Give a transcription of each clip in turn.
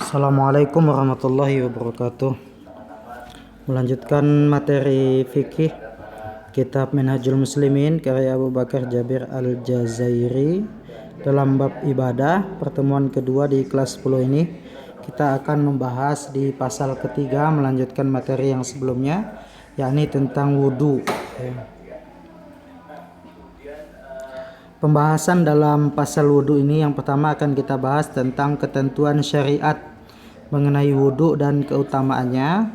Assalamualaikum warahmatullahi wabarakatuh. Melanjutkan materi fikih kitab Minhajul Muslimin karya Abu Bakar Jabir Al-Jazairi dalam bab ibadah. Pertemuan kedua di kelas 10 ini kita akan membahas di pasal ketiga, melanjutkan materi yang sebelumnya, yakni tentang wudu. Pembahasan dalam pasal wudu ini yang pertama akan kita bahas tentang ketentuan syariat mengenai wudu dan keutamaannya.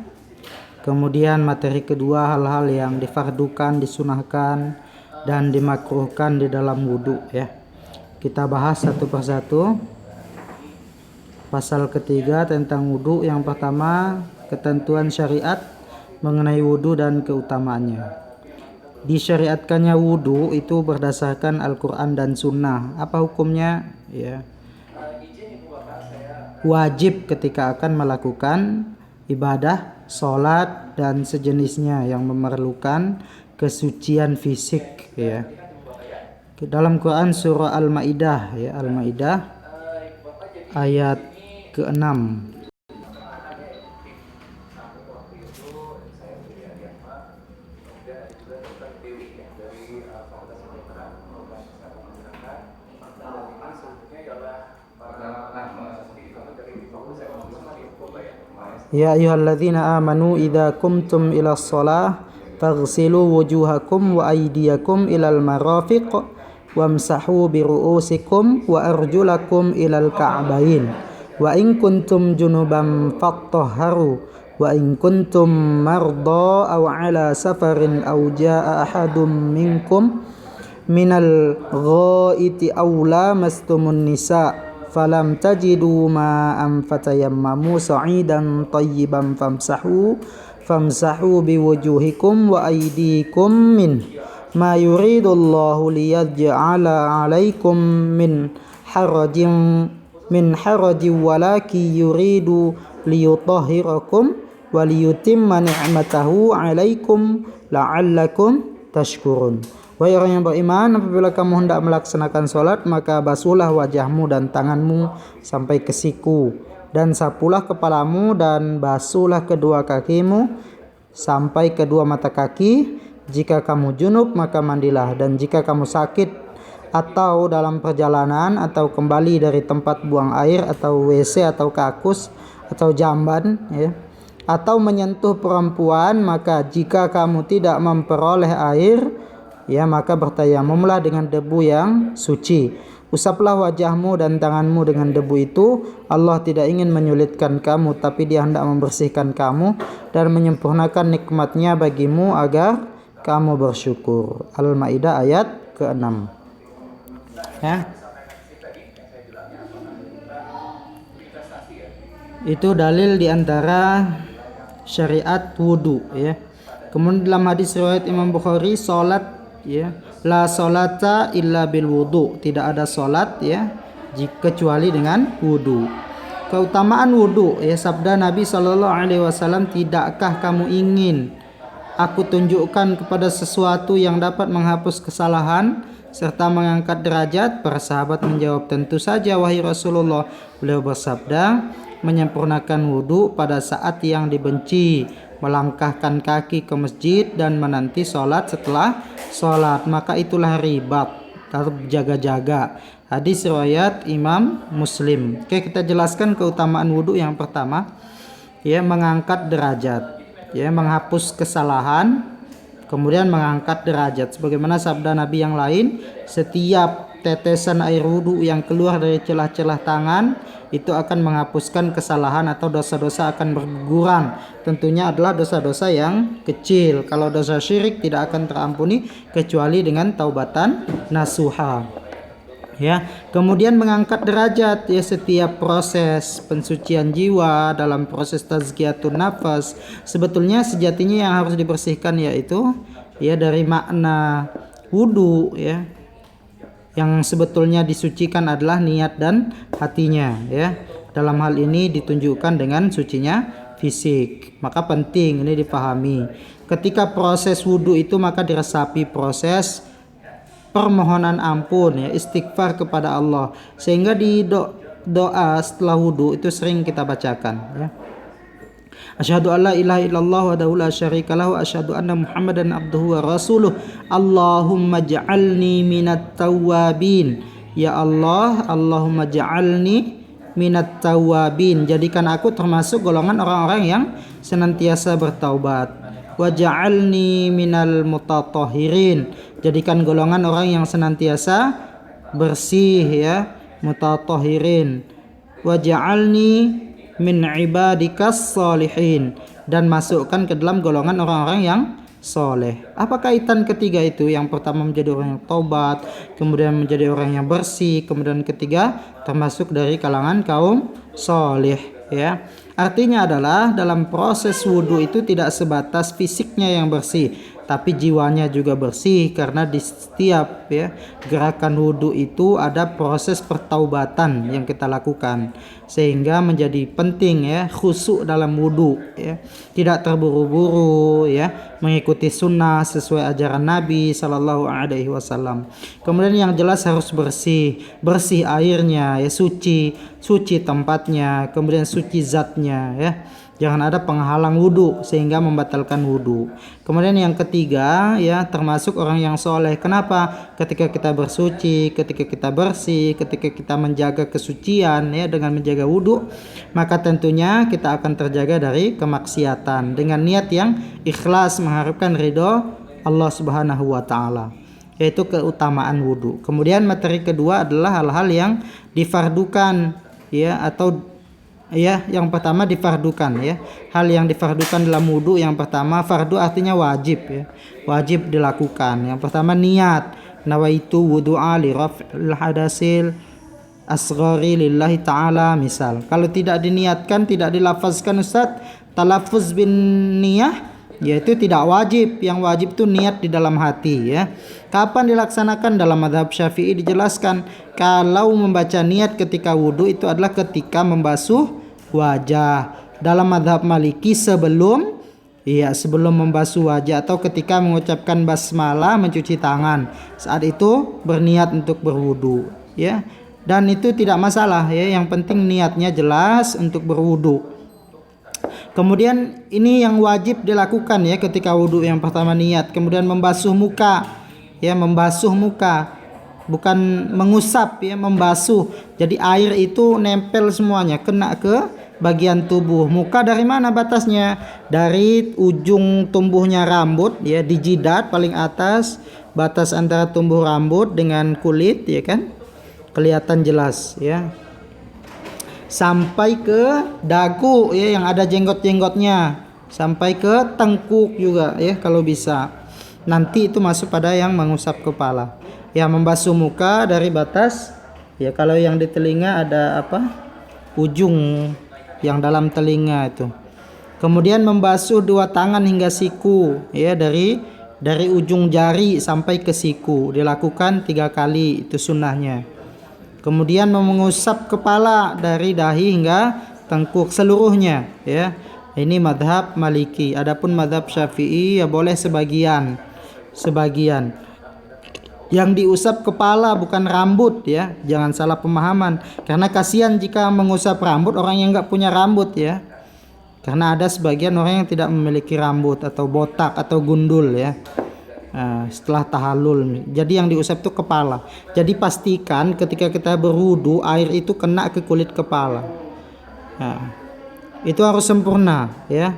Kemudian materi kedua, hal-hal yang difardukan, disunahkan dan dimakruhkan di dalam wudu ya. Kita bahas satu persatu. Pasal ketiga tentang wudu, yang pertama ketentuan syariat mengenai wudu dan keutamaannya. Disyariatkannya wudu itu berdasarkan Al-Quran dan Sunnah. Apa hukumnya? Ya, wajib ketika akan melakukan ibadah, sholat dan sejenisnya yang memerlukan kesucian fisik ya. Dalam Quran surah Al-Maidah ya, Al-Maidah ayat ke-6. Ya ayyuhalladzina amanu idza qumtum ilas shalah faghsilu wujuhakum wa aydiyakum ilal marafiq wamsahu bi ru'usikum wa arjulakum ilal ka'bayn wa in kuntum junuban fattahharu wa in kuntum marda aw ala safarin aw jaa ahadum minkum minal ghaiti aw lamastumun nisa falam tajidu ma'am fatayammamu sa'idan tayyiban famsahu biwujuhikum wa aydikum min ma yuridullahu liyaj'ala 'alaikum min harajin walaki yuridu liyutahhirakum wa liyutimma ni'matahu 'alaikum la'allakum tashkurun. Wahai orang yang beriman, apabila kamu hendak melaksanakan sholat, maka basuhlah wajahmu dan tanganmu sampai ke siku, dan sapulah kepalamu dan basuhlah kedua kakimu sampai kedua mata kaki. Jika kamu junub maka mandilah, dan jika kamu sakit atau dalam perjalanan atau kembali dari tempat buang air atau WC atau kakus atau jamban ya, atau menyentuh perempuan, maka jika kamu tidak memperoleh air ya, maka bertayamumlah dengan debu yang suci. Usaplah wajahmu dan tanganmu dengan debu itu. Allah tidak ingin menyulitkan kamu, tapi Dia hendak membersihkan kamu dan menyempurnakan nikmatnya bagimu agar kamu bersyukur. Al-Maidah ayat ke-6 ya. Itu dalil diantara syariat wudu ya. Kemudian dalam hadis riwayat Imam Bukhari, salat ya, la salata illa bil wudu, tidak ada salat ya kecuali dengan wudu. Keutamaan wudu ya, sabda Nabi SAW, tidakkah kamu ingin aku tunjukkan kepada sesuatu yang dapat menghapus kesalahan serta mengangkat derajat? Para sahabat menjawab, tentu saja wahai Rasulullah. Beliau bersabda, menyempurnakan wudu pada saat yang dibenci, melangkahkan kaki ke masjid dan menanti sholat setelah sholat, maka itulah ribat atau jaga-jaga. Hadis riwayat Imam Muslim. Oke, kita jelaskan keutamaan wudu. Yang pertama ya, mengangkat derajat ya, menghapus kesalahan, kemudian mengangkat derajat. Sebagaimana sabda Nabi yang lain, setiap tetesan air wudu yang keluar dari celah-celah tangan itu akan menghapuskan kesalahan atau dosa-dosa akan berkurang. Tentunya adalah dosa-dosa yang kecil. Kalau dosa syirik tidak akan terampuni kecuali dengan taubatan nasuha. Ya, kemudian mengangkat derajat ya, setiap proses pensucian jiwa dalam proses tazkiyatun nafas sebetulnya sejatinya yang harus dibersihkan yaitu ya dari makna wudu ya. Yang sebetulnya disucikan adalah niat dan hatinya ya. Dalam hal ini ditunjukkan dengan sucinya fisik. Maka penting ini dipahami. Ketika proses wudu itu maka diresapi proses permohonan ampun ya, istighfar kepada Allah, sehingga doa setelah wudu itu sering kita bacakan ya. Asyhadu alla ilaha illallah wa la syarikalah wa asyhadu anna Muhammadan abduhu wa rasuluh. Allahumma ja'alni minat tawwabin. Ya Allah, Allahumma ja'alni minat tawwabin. Jadikan aku termasuk golongan orang-orang yang senantiasa bertaubat. Wa ja'alni minal mutatahhirin. Jadikan golongan orang yang senantiasa bersih ya, mutatahhirin. Wa ja'alni min ibadikas salihin, dan masukkan ke dalam golongan orang-orang yang soleh. Apa kaitan ketiga itu? Yang pertama menjadi orang yang taubat, kemudian menjadi orang yang bersih, kemudian ketiga termasuk dari kalangan kaum soleh ya. Artinya adalah dalam proses wudhu itu tidak sebatas fisiknya yang bersih, tapi jiwanya juga bersih, karena di setiap ya gerakan wudhu itu ada proses pertaubatan yang kita lakukan, sehingga menjadi penting ya khusyuk dalam wudhu ya, tidak terburu-buru ya, mengikuti sunnah sesuai ajaran Nabi Sallallahu Alaihi Wasallam. Kemudian yang jelas harus bersih, bersih airnya ya, suci tempatnya, kemudian suci zatnya ya. Jangan ada penghalang wudhu sehingga membatalkan wudhu. Kemudian yang ketiga ya, termasuk orang yang soleh. Kenapa? Ketika kita bersuci, ketika kita bersih, ketika kita menjaga kesucian ya dengan menjaga wudhu, maka tentunya kita akan terjaga dari kemaksiatan dengan niat yang ikhlas mengharapkan ridho Allah Subhanahu wa taala, yaitu keutamaan wudhu. Kemudian materi kedua adalah hal-hal yang difardukan ya, atau ya, yang pertama difardukan ya. Hal yang difardukan dalam wudhu, yang pertama fardu artinya wajib ya, wajib dilakukan. Yang pertama niat, nawaitu wudu'a li raf'il hadasil asghari lillahi ta'ala. Misal kalau tidak diniatkan, tidak dilafazkan Ustaz, talaffuz bin niyah, yaitu tidak wajib. Yang wajib itu niat di dalam hati ya. Kapan dilaksanakan? Dalam mazhab Syafi'i dijelaskan kalau membaca niat ketika wudhu itu adalah ketika membasuh wajah. Dalam mazhab Maliki sebelum membasuh wajah, atau ketika mengucapkan basmalah mencuci tangan, saat itu berniat untuk berwudhu ya. Dan itu tidak masalah ya, yang penting niatnya jelas untuk berwudhu. Kemudian ini yang wajib dilakukan ya ketika wudhu, yang pertama niat. Kemudian membasuh muka ya, membasuh muka, bukan mengusap ya, membasuh. Jadi air itu nempel semuanya, kena ke bagian tubuh. Muka dari mana batasnya? Dari ujung tumbuhnya rambut ya, di jidat paling atas, batas antara tumbuh rambut dengan kulit ya kan, kelihatan jelas ya, sampai ke dagu ya yang ada jenggot-jenggotnya, sampai ke tengkuk juga ya kalau bisa. Nanti itu masuk pada yang mengusap kepala. Ya, membasuh muka dari batas ya, kalau yang di telinga ada ujung yang dalam telinga itu. Kemudian membasuh dua tangan hingga siku ya, dari ujung jari sampai ke siku, dilakukan 3 kali, itu sunnahnya. Kemudian mengusap kepala dari dahi hingga tengkuk seluruhnya ya. Ini madhab Maliki. Adapun madhab Syafi'i ya boleh sebagian. Yang diusap kepala bukan rambut ya, jangan salah pemahaman. Karena kasihan jika mengusap rambut orang yang nggak punya rambut ya. Karena ada sebagian orang yang tidak memiliki rambut atau botak atau gundul ya. Setelah tahallul. Jadi yang diusap itu kepala. Jadi pastikan ketika kita berwudu air itu kena ke kulit kepala. Itu harus sempurna ya.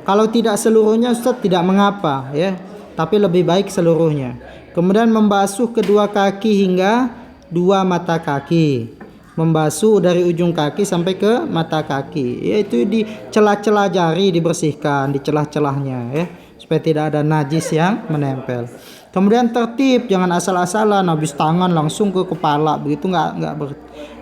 Kalau tidak seluruhnya Ustaz tidak mengapa ya, tapi lebih baik seluruhnya. Kemudian membasuh kedua kaki hingga 2 mata kaki. Membasuh dari ujung kaki sampai ke mata kaki. Yaitu di celah-celah jari dibersihkan, di celah-celahnya ya, supaya tidak ada najis yang menempel. Kemudian tertib, jangan asal-asalan habis tangan langsung ke kepala, begitu enggak.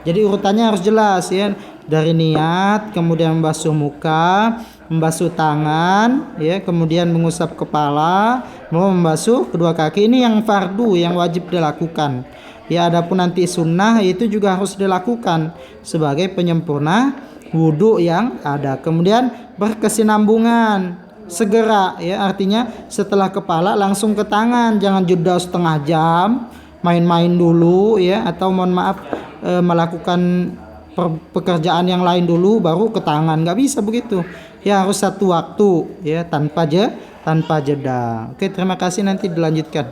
Jadi urutannya harus jelas ya. Dari niat, kemudian membasuh muka, membasuh tangan ya, kemudian mengusap kepala, mau membasuh kedua kaki. Ini yang fardu, yang wajib dilakukan. Ya, adapun nanti sunnah itu juga harus dilakukan sebagai penyempurna wudhu yang ada. Kemudian berkesinambungan, segera ya, artinya setelah kepala langsung ke tangan, jangan jeda setengah jam, main-main dulu ya, atau mohon maaf melakukan pekerjaan yang lain dulu baru ke tangan, nggak bisa begitu ya, harus satu waktu ya, tanpa jeda. Oke, terima kasih, nanti dilanjutkan.